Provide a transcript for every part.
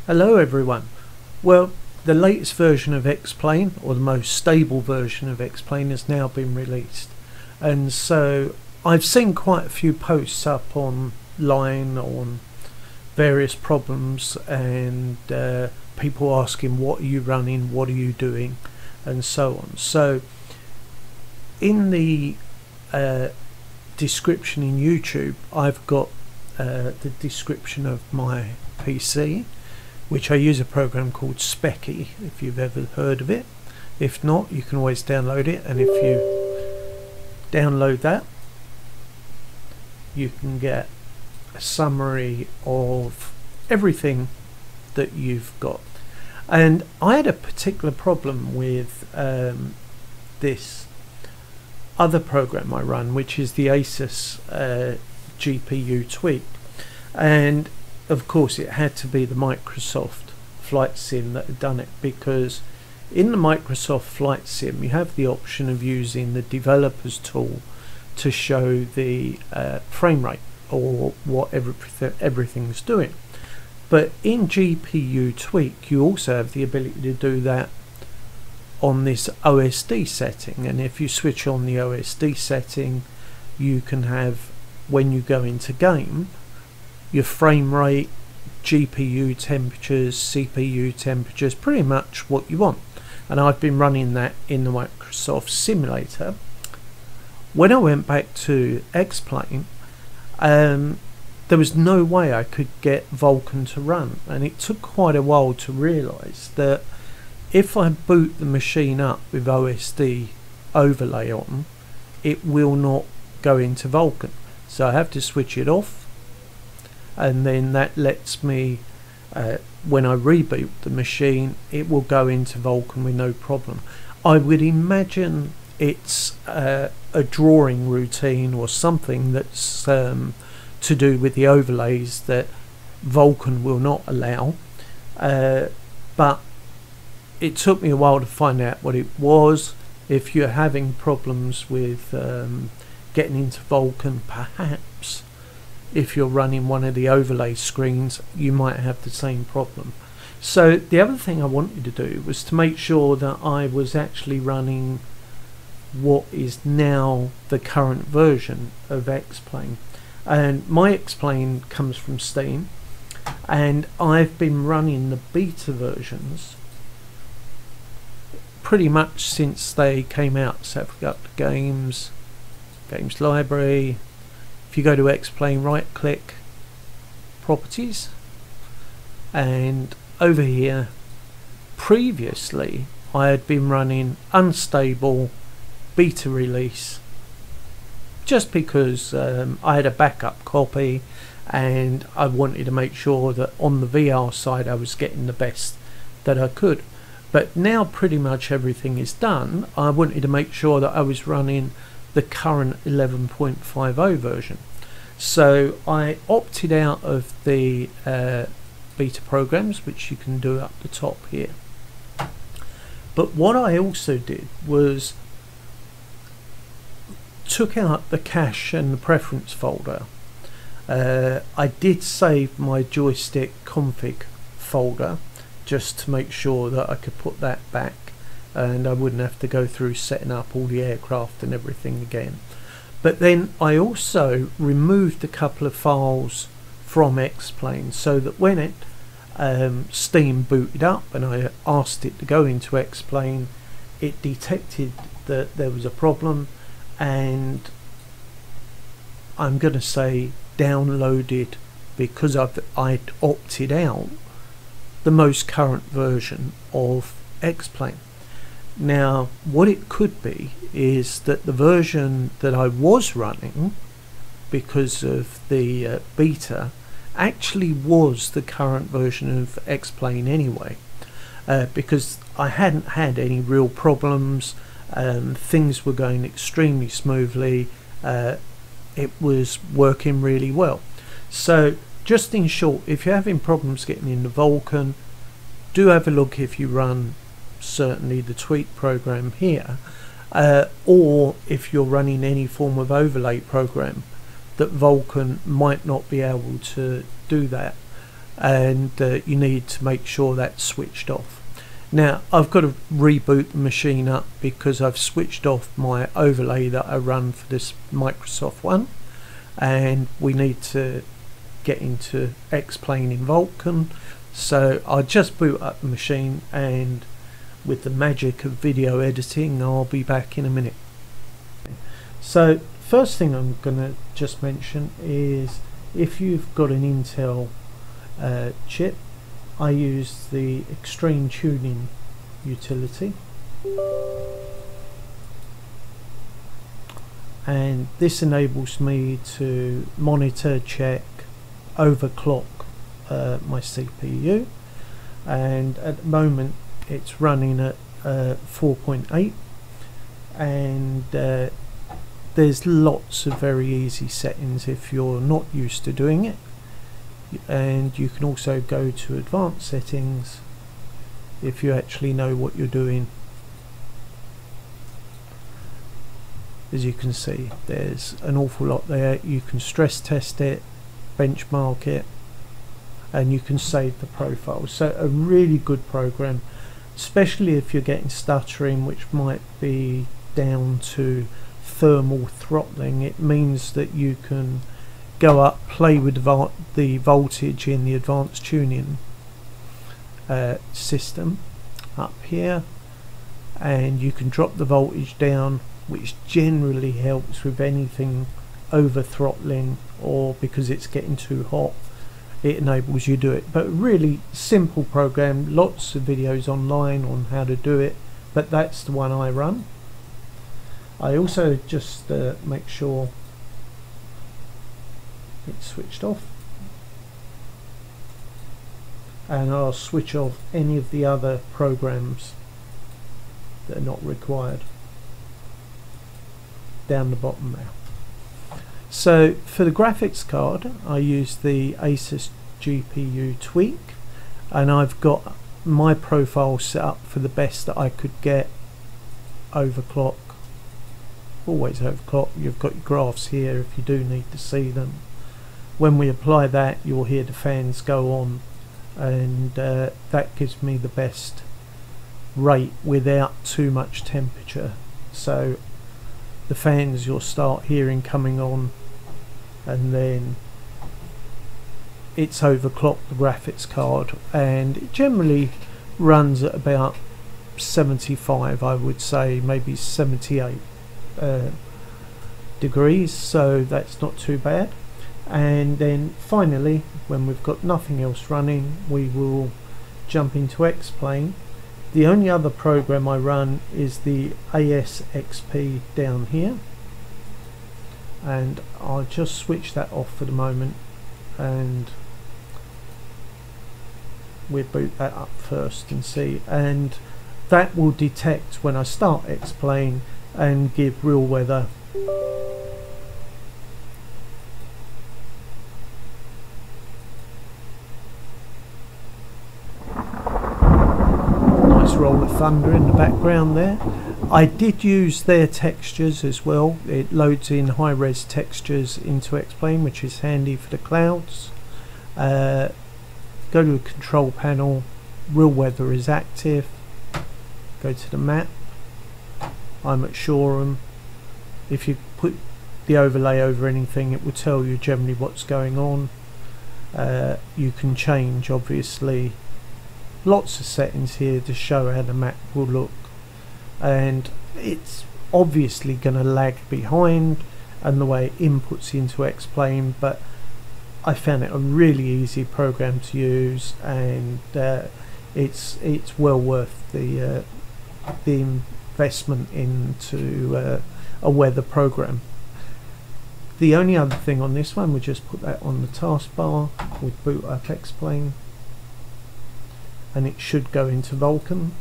Hello everyone. Well, the latest version of XPlane, or the most stable version of XPlane, has now been released, and so I've seen quite a few posts up online on various problems and people asking what are you running, what are you doing, and so on. So in the description in YouTube, I've got the description of my PC, which I use a program called Spec, if you've ever heard of it. If not, you can always download it, and if you download that, you can get a summary of everything that you've got. And I had a particular problem with this other program I run, which is the Asus GPU Tweak, and of course it had to be the Microsoft Flight Sim that had done it, because in the Microsoft Flight Sim you have the option of using the developers tool to show the frame rate or what everything's doing. But in GPU Tweak you also have the ability to do that on this OSD setting, and if you switch on the OSD setting, you can have, when you go into game, your frame rate, GPU temperatures, CPU temperatures, pretty much what you want. And I've been running that in the Microsoft Simulator. When I went back to XPlane, there was no way I could get Vulkan to run, and it took quite a while to realise that if I boot the machine up with OSD overlay on, it will not go into Vulkan. So I have to switch it off, and then that lets me, when I reboot the machine, it will go into Vulkan with no problem. I would imagine it's a drawing routine or something that's to do with the overlays that Vulkan will not allow, but it took me a while to find out what it was. If you're having problems with getting into Vulkan, perhaps if you're running one of the overlay screens, you might have the same problem. So the other thing I wanted to do was to make sure that I was actually running what is now the current version of XPlane. And my XPlane comes from Steam, and I've been running the beta versions pretty much since they came out. So if we go up to games library, if you go to XPlane, right click properties, and over here previously I had been running unstable beta release, just because I had a backup copy and I wanted to make sure that on the VR side I was getting the best that I could. But now pretty much everything is done. I wanted to make sure that I was running the current 11.50 version. So I opted out of the beta programs, which you can do up the top here. But what I also did was took out the cache and the preference folder. I did save my joystick config folder just to make sure that I could put that back and I wouldn't have to go through setting up all the aircraft and everything again. But then I also removed a couple of files from XPlane, so that when it Steam booted up and I asked it to go into XPlane, it detected that there was a problem, and I'm going to say downloaded, because I'd opted out, the most current version of XPlane. Now what it could be is that the version that I was running, because of the beta, actually was the current version of XPlane anyway, because I hadn't had any real problems. Things were going extremely smoothly. It was working really well. So just in short, if you're having problems getting into Vulkan, do have a look if you run certainly the Tweak program here, or if you're running any form of overlay program, that Vulkan might not be able to do that. and you need to make sure that's switched off. Now I've got to reboot the machine up because I've switched off my overlay that I run for this Microsoft one, and we need to get into XPlane in Vulkan. So I'll just boot up the machine, and with the magic of video editing I'll be back in a minute. So first thing I'm going to just mention is, if you've got an Intel chip, I use the extreme tuning utility, and this enables me to monitor, check, overclock my CPU, and at the moment it's running at 4.8, and there's lots of very easy settings if you're not used to doing it. And you can also go to advanced settings if you actually know what you're doing. As you can see, there's an awful lot there. You can stress test it, benchmark it, and you can save the profile. So a really good program, especially if you're getting stuttering, which might be down to thermal throttling. It means that you can go up, play with the voltage in the advanced tuning system up here, and you can drop the voltage down, which generally helps with anything over throttling, or because it's getting too hot, it enables you to do it. But really simple program, lots of videos online on how to do it, but that's the one I run. I also just make sure it's switched off, and I'll switch off any of the other programs that are not required down the bottom there. So for the graphics card I use the Asus GPU Tweak, and I've got my profile set up for the best that I could get. Overclock, always overclock. You've got your graphs here if you do need to see them. When we apply that, you'll hear the fans go on, and that gives me the best rate without too much temperature. So the fans you'll start hearing coming on, and then it's overclocked the graphics card, and it generally runs at about 75, I would say, maybe 78 degrees, so that's not too bad. And then finally, when we've got nothing else running, we will jump into XPlane. The only other program I run is the ASXP down here, and I'll just switch that off for the moment, and we'll boot that up first and see, and that will detect when I start XPlane and give real weather. Roll of thunder in the background there. I did use their textures as well. It loads in high-res textures into XPlane, which is handy for the clouds. Go to the control panel, real weather is active. Go to the map, I'm at Shoreham. If you put the overlay over anything, it will tell you generally what's going on. You can change, obviously, lots of settings here to show how the map will look, and it's obviously going to lag behind and the way it inputs into XPlane, but I found it a really easy program to use, and it's well worth the investment into a weather program. The only other thing on this one, we just put that on the taskbar, we boot up XPlane, and it should go into Vulkan.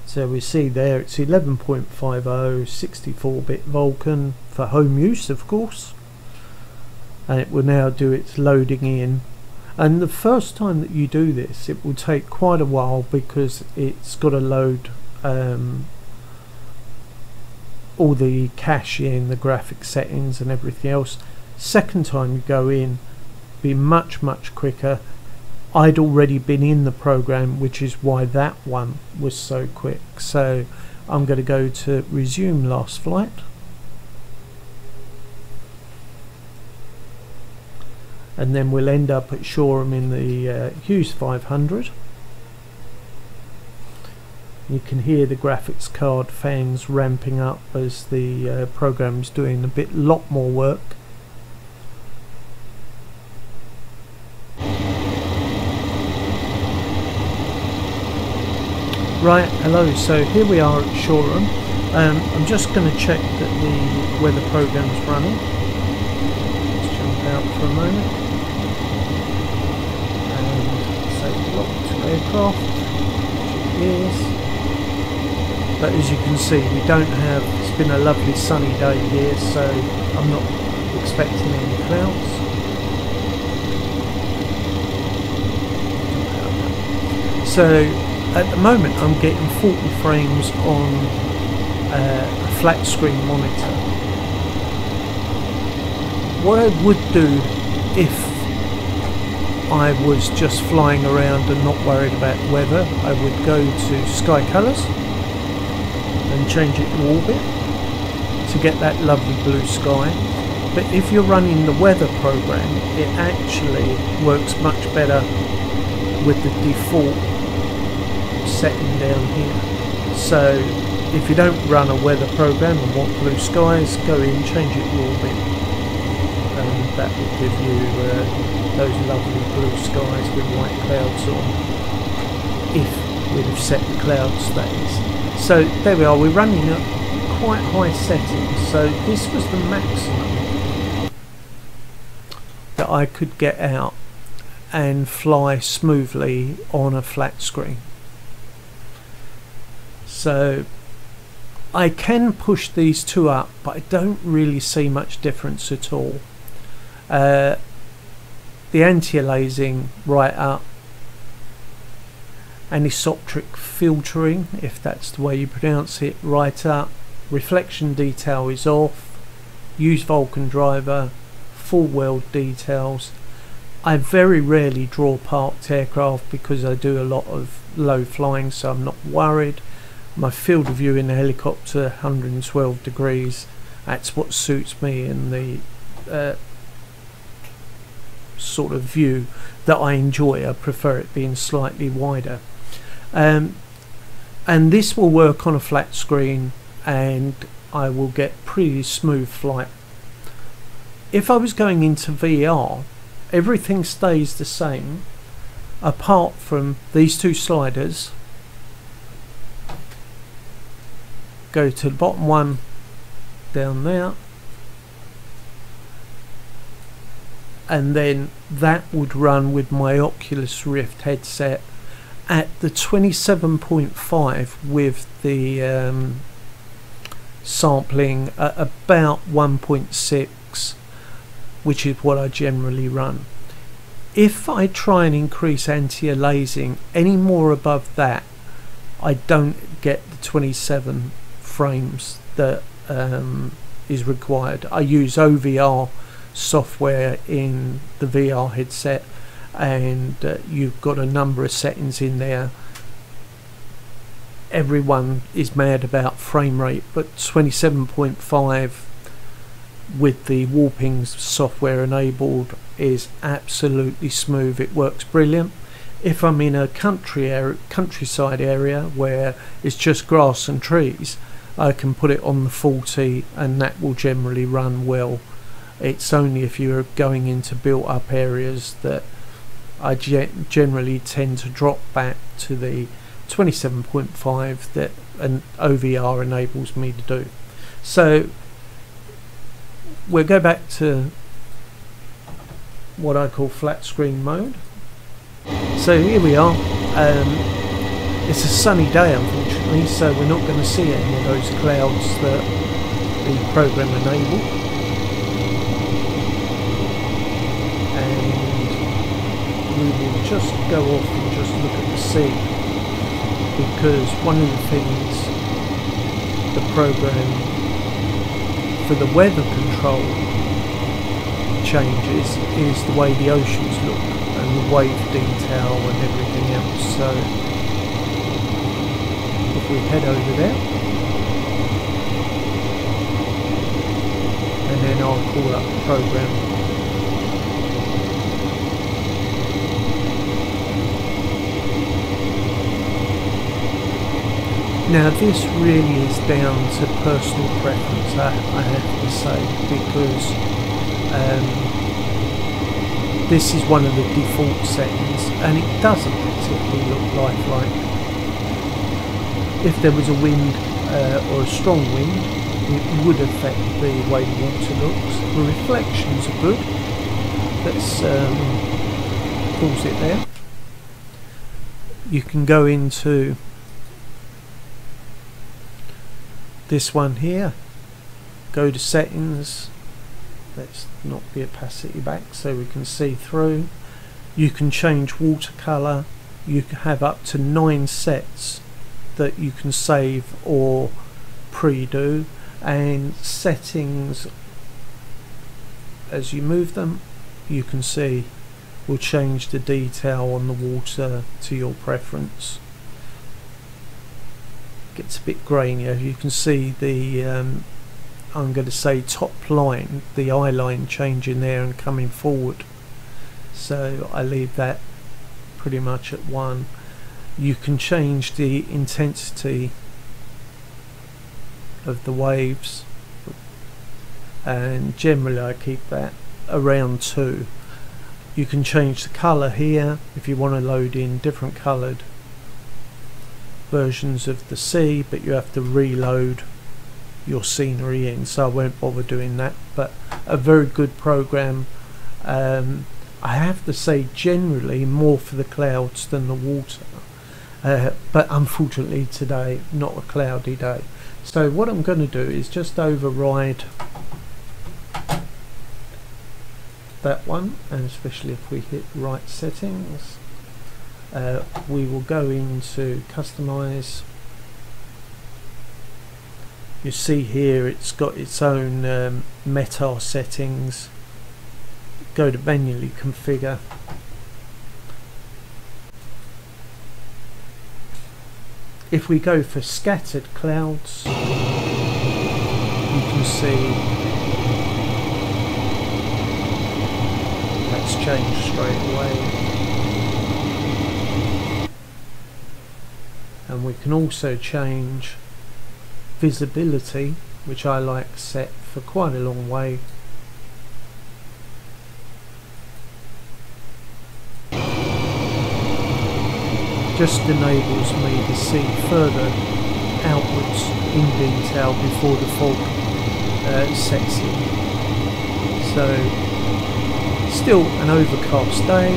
So we see there it's 11.50, 64-bit Vulkan for home use, of course, and it will now do its loading in. And the first time that you do this, it will take quite a while because it's got to load all the caching, the graphic settings and everything else. Second time you go in, be much quicker. I'd already been in the program, which is why that one was so quick. So I'm going to go to resume last flight, and then we'll end up at Shoreham in the Hughes 500. You can hear the graphics card fans ramping up as the program's doing a lot more work. Right, hello, so here we are at Shoreham. I'm just going to check that the weather program's running. Let's jump out for a moment. And say locked aircraft, which it is. But as you can see, we don't have, it's been a lovely sunny day here, so I'm not expecting any clouds. So at the moment I'm getting 40 frames on a flat screen monitor. What I would do if I was just flying around and not worried about weather, I would go to Sky Colours and change it to orbit to get that lovely blue sky. But if you're running the weather program, it actually works much better with the default setting down here. So if you don't run a weather program and want blue skies, go in, change it to orbit, and that will give you those lovely blue skies with white clouds on, if we'd have set the clouds, that is. So there we are, we're running at quite high settings, so this was the maximum that I could get out and fly smoothly on a flat screen. So I can push these two up, but I don't really see much difference at all. The antialiasing right up, anisotropic filtering, if that's the way you pronounce it, right up, reflection detail is off, use Vulkan driver, full world details. I very rarely draw parked aircraft because I do a lot of low flying, so I'm not worried. My field of view in the helicopter, 112 degrees, that's what suits me in the sort of view that I enjoy. I prefer it being slightly wider. And this will work on a flat screen and I will get pretty smooth flight. If I was going into VR, everything stays the same apart from these two sliders. Go to the bottom one down there, and then that would run with my Oculus Rift headset at the 27.5 with the sampling at about 1.6, which is what I generally run. If I try and increase anti-aliasing any more above that, I don't get the 27 frames that is required. I use OVR software in the VR headset, and you've got a number of settings in there. Everyone is mad about frame rate, but 27.5 with the warping software enabled is absolutely smooth. It works brilliant. If I'm in a countryside area where it's just grass and trees, I can put it on the 40 and that will generally run well. It's only if you're going into built up areas that I generally tend to drop back to the 27.5 that an OVR enables me to do. So we'll go back to what I call flat screen mode. So here we are. It's a sunny day unfortunately, so we're not going to see any of those clouds that the program enabled. And we will just go off and just look at the sea, because one of the things the program for the weather control changes is the way the oceans look and the wave detail and everything else. So if we head over there, and then I'll call up the program. Now this really is down to personal preference, I have to say, because this is one of the default settings and it doesn't particularly look lifelike. If there was a wind or a strong wind, it would affect the way the water looks. The reflections are good. Let's pause it there. You can go into this one here, go to settings, let's knock the opacity back so we can see through. You can change watercolor, you can have up to 9 sets that you can save or pre-do, and settings, as you move them, you can see will change the detail on the water to your preference. Gets a bit grainier. You can see the I'm going to say top line, the eye line changing there and coming forward, so I leave that pretty much at 1. You can change the intensity of the waves, and generally I keep that around 2. You can change the colour here if you want to load in different coloured versions of the sea, but you have to reload your scenery in, so I won't bother doing that. But a very good program. I have to say generally more for the clouds than the water, but unfortunately today not a cloudy day. So what I'm going to do is just override that one, and especially if we hit right settings, we will go into customize. You see here it's got its own meta settings. Go to manually configure. If we go for scattered clouds, you can see that's changed straight away. And we can also change visibility, which I like set for quite a long way. Just enables me to see further outwards in detail before the fog sets in. So still an overcast day.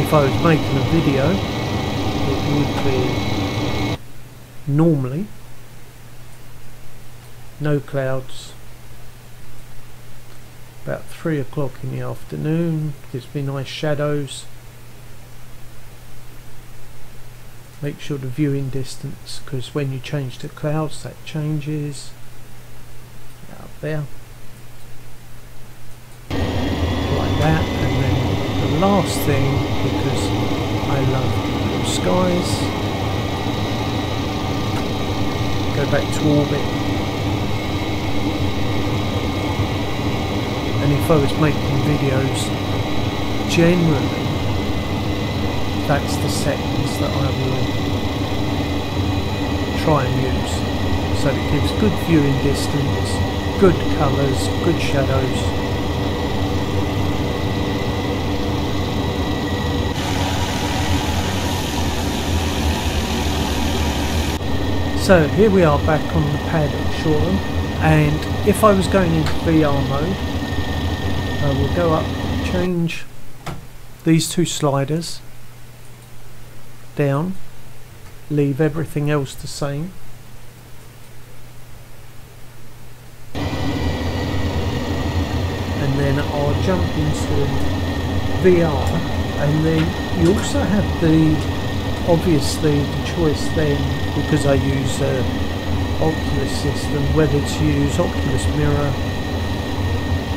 If I was making a video, it would be normally no clouds, about 3 o'clock in the afternoon, gives me nice shadows. Make sure the viewing distance, because when you change to clouds that changes. Up there like that, and then the last thing, because I love blue skies, go back to orbit, and if I was making videos, generally that's the settings that I will try and use, so it gives good viewing distance, good colours, good shadows. So here we are back on the pad at Shoreham, and if I was going into VR mode, I will go up, change these 2 sliders down, leave everything else the same, and then I'll jump into VR, and then you also have the, obviously the choice then, because I use Oculus system, whether to use Oculus Mirror,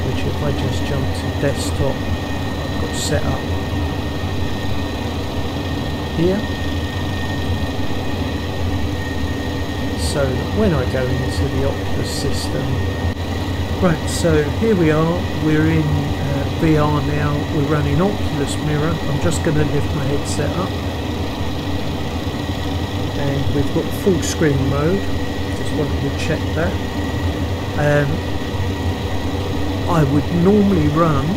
which if I just jump to desktop, I've got set up here, so that when I go into the Oculus system, right, so here we are, we're in VR now, we're running Oculus Mirror. I'm just going to lift my headset up, and we've got full screen mode. Just wanted to check that. I would normally run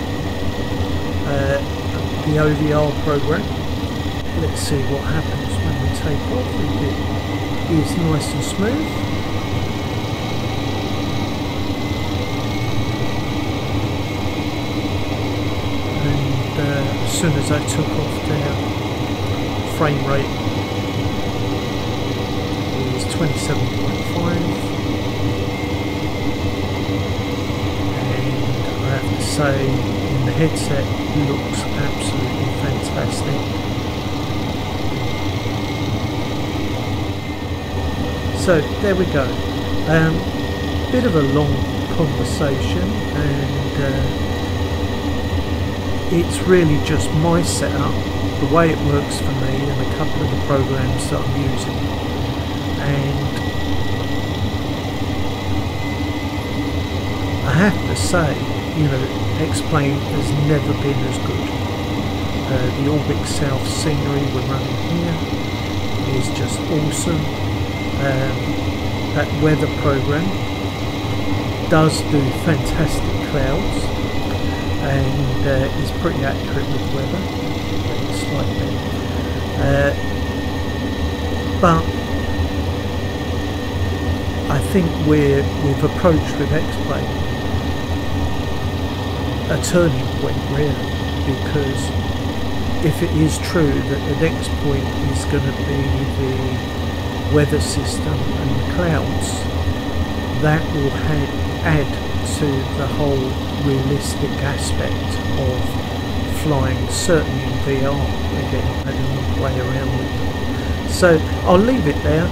the OVR program. Let's see what happens when we take off. It is nice and smooth. As soon as I took off there, frame rate is 27.5, and I have to say, in the headset, it looks absolutely fantastic. So there we go. Bit of a long conversation, and it's really just my setup, the way it works for me, and a couple of the programs that I'm using. And I have to say, you know, XPlane has never been as good. The Orbit South scenery we're running here is just awesome. That weather program does do fantastic clouds, and is pretty accurate with weather, slightly. But I think we've approached with XPlane a turning point, really, because if it is true that the next point is going to be the weather system and the clouds, that will add to the whole realistic aspect of flying, certainly in VR. Again, I didn't play around with it. So I'll leave it there.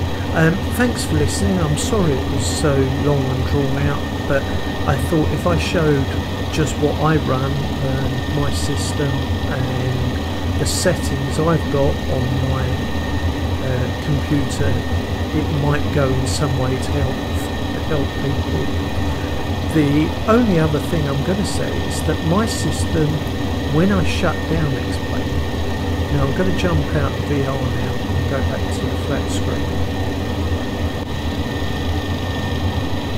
Thanks for listening. I'm sorry it was so long and drawn out, but I thought if I showed just what I run, my system and the settings I've got on my computer, it might go in some way to help people. The only other thing I'm going to say is that my system, when I shut down XPlane, now I'm going to jump out of VR now and go back to the flat screen.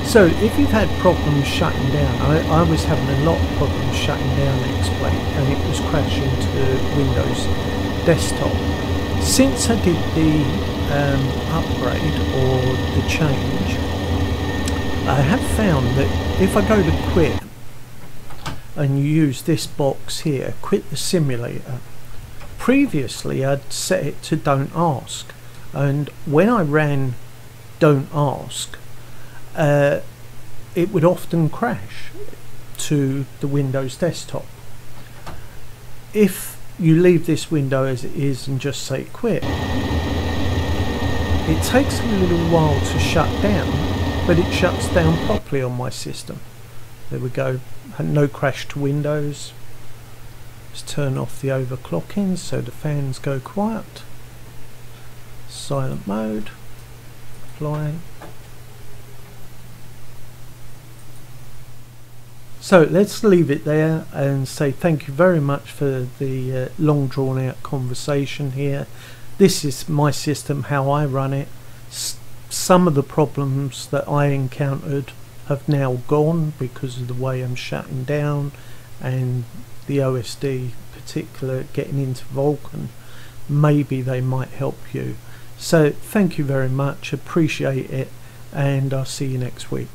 So if you've had problems shutting down, I was having a lot of problems shutting down XPlane, and it was crashing to Windows desktop. Since I did the upgrade or the change, I have found that if I go to quit and you use this box here, quit the simulator, previously I'd set it to don't ask, and when I ran don't ask, it would often crash to the Windows desktop. If you leave this window as it is and just say quit, it takes a little while to shut down, but it shuts down properly on my system. There we go, no crash to Windows. Let's turn off the overclocking so the fans go quiet. Silent mode, flying. So let's leave it there and say thank you very much for the long drawn out conversation here. This is my system, how I run it. Some of the problems that I encountered have now gone because of the way I'm shutting down, and the OSD particular getting into Vulkan. Maybe they might help you. So thank you very much, appreciate it, and I'll see you next week.